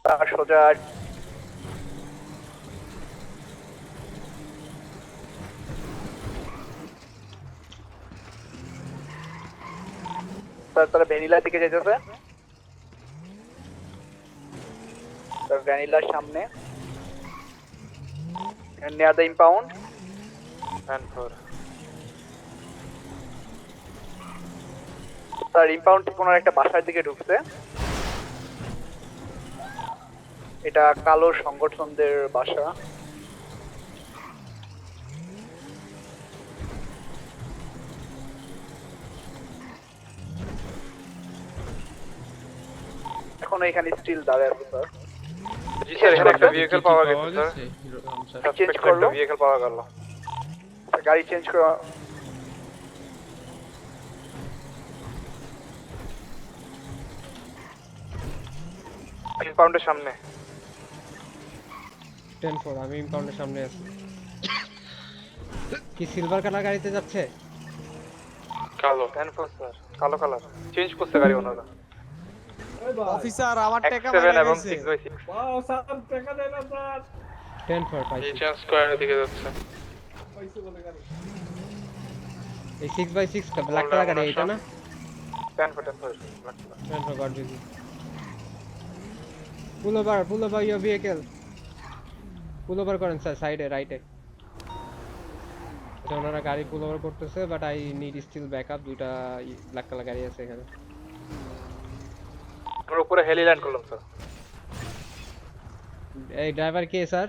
তার সোজা তারা ভ্যানিলার দিকে যেতেছে। ভ্যানিলার সামনে near the impound and for sir impound থেকে ওনার একটা বাসার দিকে ঢুকছে। এটা কালো সংগঠনদের বাসা। এখন এখানে স্টিল দাঁড়ায় আছে স্যার। জি স্যার, এখানে একটা ভেহিকল পাওয়া গেছে স্যার। চেঞ্জ করলো, ভেহিকল পাওয়া গেল। গাড়ি চেঞ্জ করো। ইম্পাউন্ডের সামনে 10-4 আমি ইম্পাউন্ডের সামনে আছি। কি সিলভার কালার গাড়িতে যাচ্ছে? কালো 10-4 স্যার, কালো কালার চেঞ্জ করতে গাড়ি ওনারা। অফিসার আমার টাকা মারা গেছে এবং 6x6 ওয়াও স্যার টাকা দেন না স্যার। 10-4 পাইছি। চেঞ্জ স্কয়ারের দিকে যাচ্ছে। পয়সা বলে গাড়ি এই 6x6 কা ব্ল্যাক কালার গাড়ি এটা না? 10-4 10-4 গড বিজি। Pull over your vehicle. Pull over করেন স্যার, সাইডে রাইটে। এটা ওনারা গাড়ি পুল ওভার করতেছে, but I need still backup. দুইটা ব্ল্যাক কালার গাড়ি আছে এখানে। পুরো উপরে হেলি ল্যান্ড করলাম স্যার। এই ড্রাইভার কে স্যার?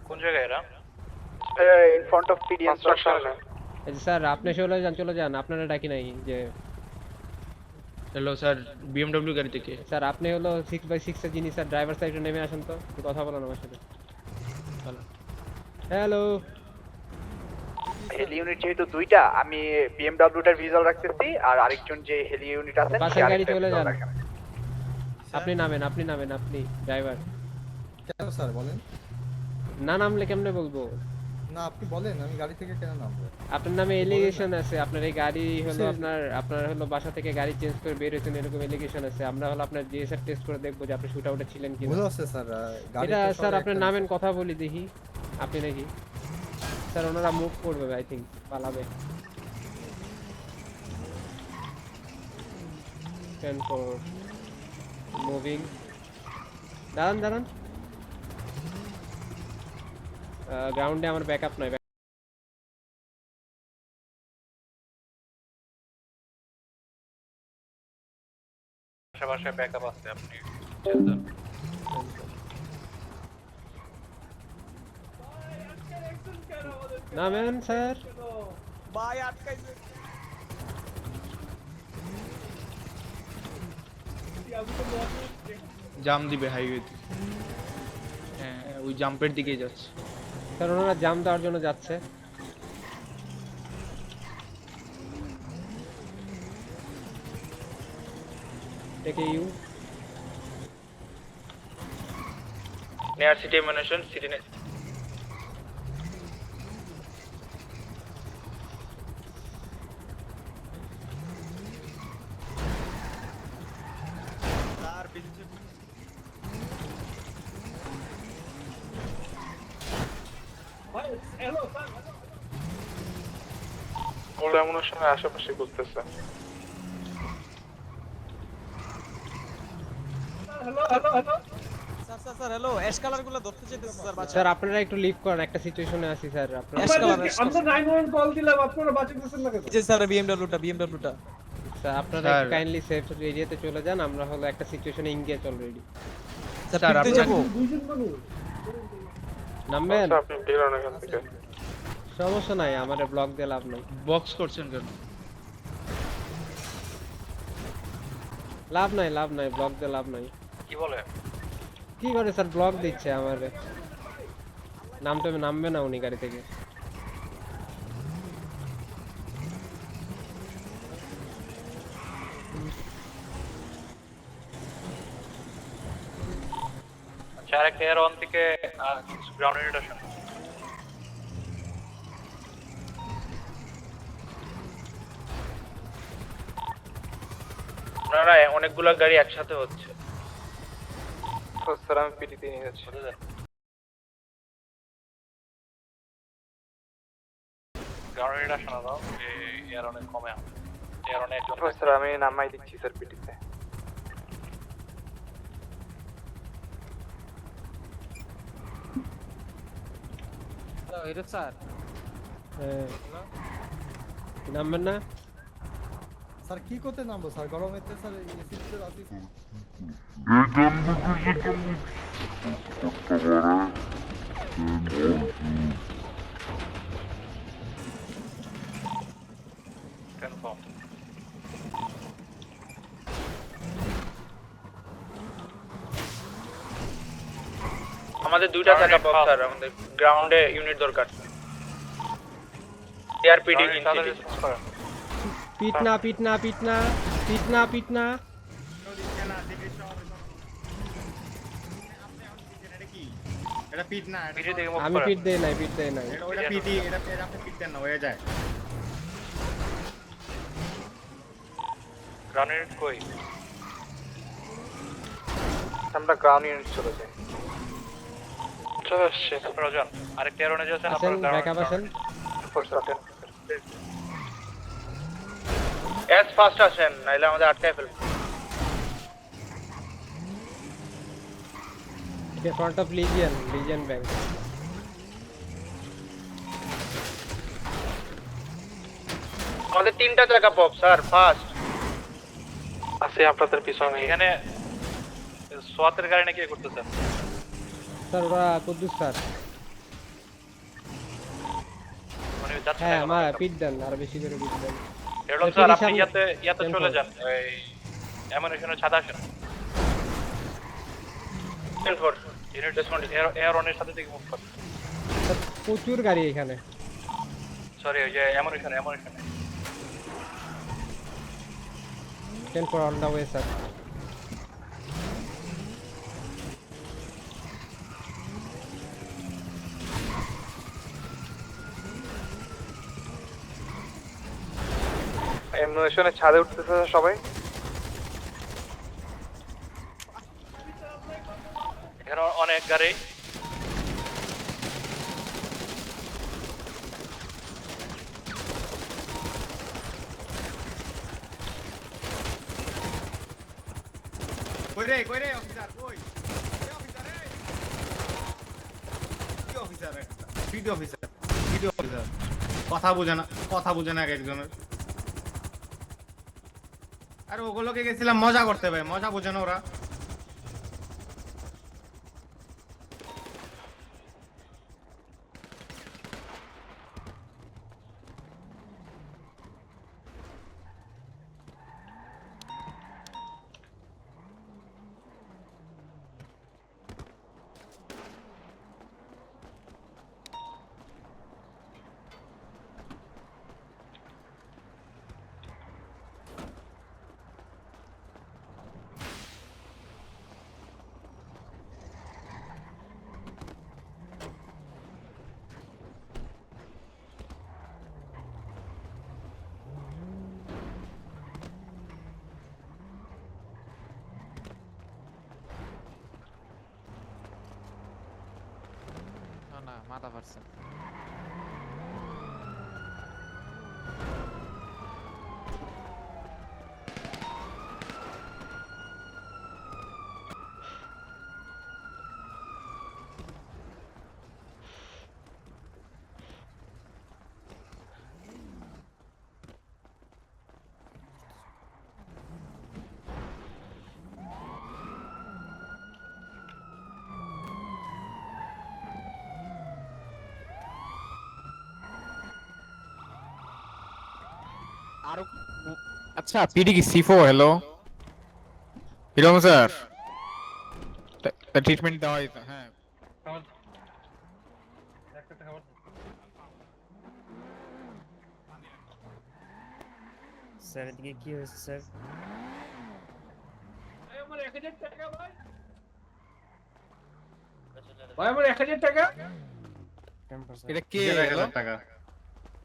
কোন জায়গায় এরা? In front of PD construction. এই যে স্যার আপনি চলে যান, আপনারা ডাকি নাই যে। হ্যালো স্যার, বিএমডব্লিউ গাড়ি থেকে। স্যার আপনি হলো 6x6 এর যিনি স্যার ড্রাইভার সাইডে নেমে আসেন তো, একটু কথা বলেন আমার সাথে। হ্যালো। হেলি ইউনিট যেহেতু দুইটা, আমি বিএমডব্লিউটার ভিজুয়াল রাখতেছি, আর আরেকজন যে হেলি ইউনিট আছে বাসার গাড়ি চলে যান। আপনি নামেন আপনি ড্রাইভার। কেন স্যার বলেন? না নামলে কেমনে বলবো? না আপনি বলেন, আমি গাড়ি থেকে কেন নামবো? আপনার নামে এলিগেশন আছে, আপনার এই গাড়ি হলো আপনার হলো বাসা থেকে গাড়ি চেঞ্জ করে বের হয়েছেন, এরকম এলিগেশন আছে। আমরা হলো আপনার জিএসআর টেস্ট করে দেখবো যে আপনি শুট আউটে ছিলেন কিনা। ভুল আছে স্যার, এটা স্যার আপনার নামেন কথা বলি দেখি। আপনি নাকি স্যার ওনারা মুভ করবে আই থিংক, পালাবে। 10-4 মুভিং। দাঁড়ান গ্রাউন্ডে আমার ব্যাকআপ নাই। বাসায় ব্যাকআপ আছে, আপনি নামেন স্যার। ভাই আটকাইছে জাম দিবে হাইওয়েতে। হ্যাঁ, ওই জাম্পের দিকেই যাচ্ছে। স্যার ওনারা জাম দেওয়ার জন্য যাচ্ছে। টেকে ইউ নিয়ার সিটি এমিনেশন সিটি নেক্সট। স্যার পিছে ভাই হ্যালো স্যার ওল্ড এমিনেশনের আশেপাশে ঘুরতেছে। Hello sir hello ash colour গুলো ধরতে চাইতেছে স্যার বাচ্চা। স্যার আপনারা একটু লিভ করেন, একটা সিচুয়েশনে আছি স্যার। আপনারা আমরা 911 কল দিলাম, আপনারা বাঁচাইতেছেন না কেন? জি স্যার বিএমডব্লিউটা স্যার আপনারা স্যার। কাইন্ডলি সেফ এরিয়াতে চলে যান। আমরা হলো একটা সিচুয়েশনে এনগেজ অলরেডি। স্যার স্যার, ফিরতে যাব। দুইজন মানুষ নামবেন? আপনি বের হন এখান থেকে। সমস্যা নাই, আমাদের ব্লক দিয়ে লাভ নাই। বক্স করছেন কেন? লাভ নাই ব্লক দিয়ে লাভ নাই। কি বলে? কি করে স্যার ব্লক দিচ্ছে আমারে? নামবে না উনি গাড়ি থেকে। আচ্ছা, আরেকটা এয়ার ওয়ান থেকে গ্রাউন্ড ইউনিট আসেন। আপনারা অনেকগুলো গাড়ি একসাথে হচ্ছে। স্যার আমি পিটিতে নিয়ে যাচ্ছি। গ্রাউন্ডেড আসা না দাও এর অনেক কমে এর অনেক একজন স্যার আমি নামাই দিচ্ছি স্যার পিটিতে। হিরো স্যার নামবেন না? স্যার কি করতে নামবো স্যার, গরমেতে স্যার এসিতে আছি। কনফার্ম আমাদের দুইটা থাকা পপ স্যার, আমাদের গ্রাউন্ডে ইউনিট দরকার। এআরপিডি পিট না পিট না পিট না পিট না পিট না। এটা পিট না, এটা পিটি থেকে মুভ আমি করেন। পিট দেই নাই, পিট দেই নাই। ওটা পিটি, এটা আপনি পিট দেন না, হয়ে যায়। গ্রাউন্ডেড কই আমরা গ্রাউন্ড ইউনিট চলে যাই। চলে আসছে আপনারা যান। আরেকটা এরোনে যাচ্ছেন আসেন, আপনারা ব্যাকআপ আসেন। এস ফাস্ট আসেন, নাইলে আমাদের আটকায় ফেলবে। এটা front of legion, legion bank. আমাদের তিনটা জায়গা পপ স্যার, ফাস্ট আছে আপনাদের পিছনে। এখানে সোয়াতের গাড়ি নাকি করতেছেন? স্যার ওরা কুদ্দুস স্যার। মানে যাচ্ছে হ্যাঁ না আমার পিট দেন, আর বেশি করে পিট দেন। এরকম এই স্যার পিটি আপনি সামনে- ইয়াতে চলে যান। এই অ্যামুনিশনের ছাদে আসেন। ইউনিট রেসপন্ড এয়ারনের সাথে থেকে মুভ করুন। স্যার, প্রচুর গাড়ি এখানে। সরি ওই যে অ্যামুনিশনে 10 on the way স্যার। এমুনেশনের ছাদে উঠতেছে সবাই। এখানে অনেক গাড়ি। কই রে অফিসার, কই অফিসার রে, কি অফিসার, ভিডিও অফিসার, কথা বোঝে না এক একজনের। আর ওগুলোকে গেছিলাম মজা করতে, ভাই মজা বোঝে না ওরা। না মাথা ফাটছে। আরো আচ্ছা, পিডি কি সি4? হ্যালো হিরো স্যার, ট্রিটমেন্ট দেওয়া হয়েছে। হ্যাঁ স্যার এদিকে কি হয়েছে স্যার? এটা কে? 1000 টাকা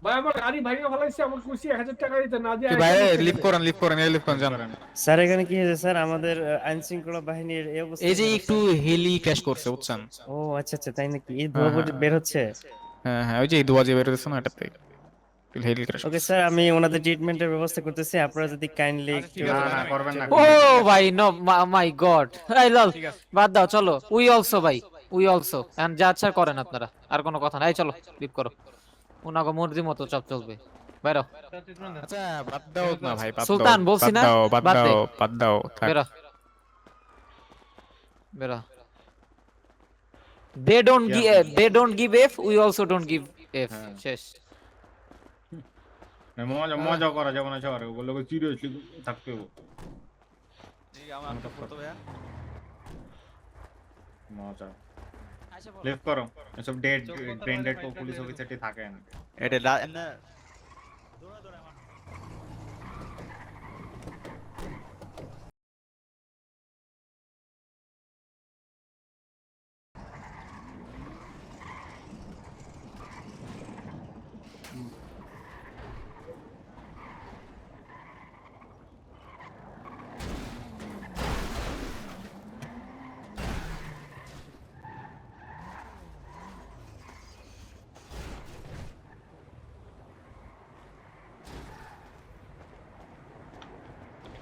ভাই আমার গাড়ি ভাঙে ফেলাইছে, আমার খুশি 1000 টাকা দিতে না দিয়ে কি ভাই লিফট করেন এই লিফট করেন জানেন স্যার এখানে কি হয়েছে স্যার? আমাদের আইন শৃঙ্খলা বাহিনীর এই অবস্থা। এই যে একটু হেলি ক্র্যাশ করছে বুঝছেন? ও আচ্ছা আচ্ছা, তাই নাকি? এই ধোঁয়া বের হচ্ছে। হ্যাঁ ওই যে এই দুয়া যে বের হচ্ছে না এটাতে হেলি ক্র্যাশ। ওকে স্যার, আমি ওনাদের ট্রিটমেন্টের ব্যবস্থা করতেছি, আপনারা যদি কাইন্ডলি একটু করবেন না। ও ভাই নো মাই গড, এই লাল বাদ দাও, চলো উই অলসো ভাই, উই অলসো এন্ড যা আচ্ছা করেন আপনারা, আর কোনো কথা নাই, চলো লিভ করো, উনাগো মর্জি মতো সব চলবে, বাইরো। আচ্ছা বাদ দাও না ভাই, বাদ দাও সুলতান বলছি না, বাদ দাও থাক। বেরো বেরো। they don't give f, we also don't give f, শেষ। মজা করা যাবে না শহরে, ওগুলো সিরিয়াসলি থাকতে হবে। ঠিক আমার একটা ফটো ভাইয়া। মজা লিফট করো, এসব ডেড ব্রেন ডেড পুলিশ অফিসারটি থাকেন। এটা